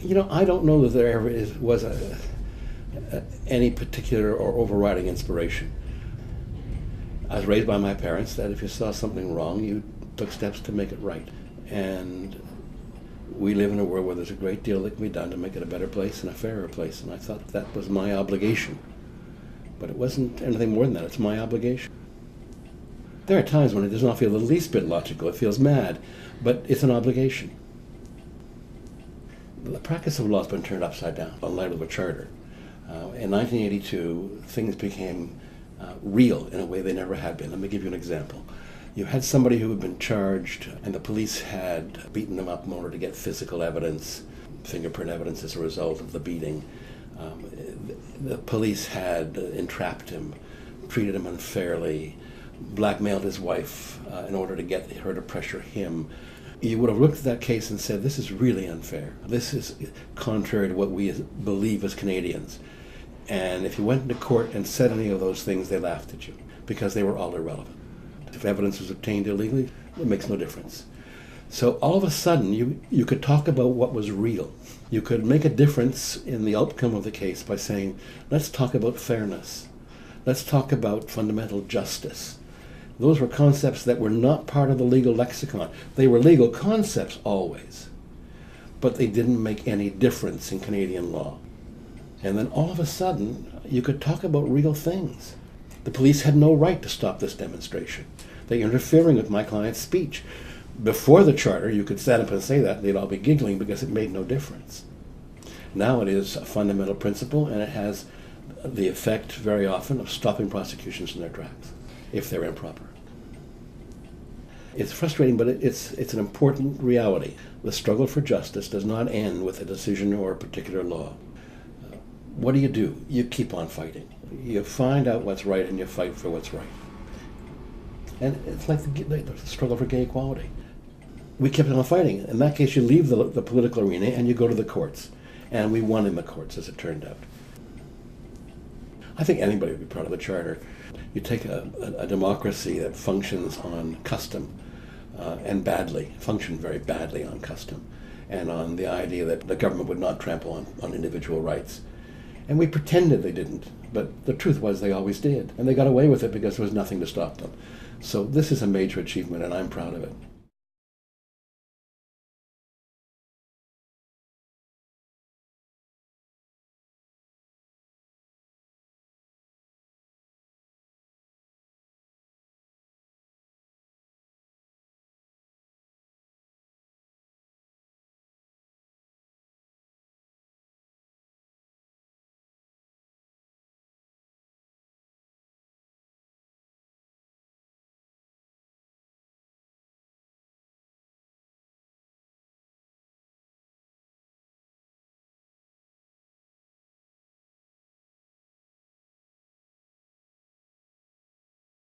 I don't know that there ever was any particular or overriding inspiration. I was raised by my parents that if you saw something wrong, you took steps to make it right. And we live in a world where there's a great deal that can be done to make it a better place and a fairer place. And I thought that was my obligation. But it wasn't anything more than that. It's my obligation. There are times when it does not feel the least bit logical. It feels mad. But it's an obligation. The practice of law has been turned upside down in light of a charter. In 1982, things became real in a way they never had been. Let me give you an example. You had somebody who had been charged, and the police had beaten them up in order to get physical evidence, fingerprint evidence as a result of the beating. The police had entrapped him, treated him unfairly, blackmailed his wife in order to get her to pressure him. You would have looked at that case and said, this is really unfair. This is contrary to what we believe as Canadians. And if you went into court and said any of those things, they laughed at you because they were all irrelevant. If evidence was obtained illegally, it makes no difference. So all of a sudden, you could talk about what was real. You could make a difference in the outcome of the case by saying, let's talk about fairness. Let's talk about fundamental justice. Those were concepts that were not part of the legal lexicon. They were legal concepts always, but they didn't make any difference in Canadian law. And then all of a sudden, you could talk about real things. The police had no right to stop this demonstration. They were interfering with my client's speech. Before the charter, you could stand up and say that, and they'd all be giggling because it made no difference. Now it is a fundamental principle, and it has the effect very often of stopping prosecutions in their tracks, if they're improper. It's frustrating, but it's an important reality. The struggle for justice does not end with a decision or a particular law. What do? You keep on fighting. You find out what's right and you fight for what's right. And it's like the struggle for gay equality. We kept on fighting. In that case, you leave the political arena and you go to the courts. And we won in the courts, as it turned out. I think anybody would be proud of the charter. You take a democracy that functions on custom and functioned very badly on custom, and on the idea that the government would not trample on individual rights. And we pretended they didn't, but the truth was they always did. And they got away with it because there was nothing to stop them. So this is a major achievement, and I'm proud of it.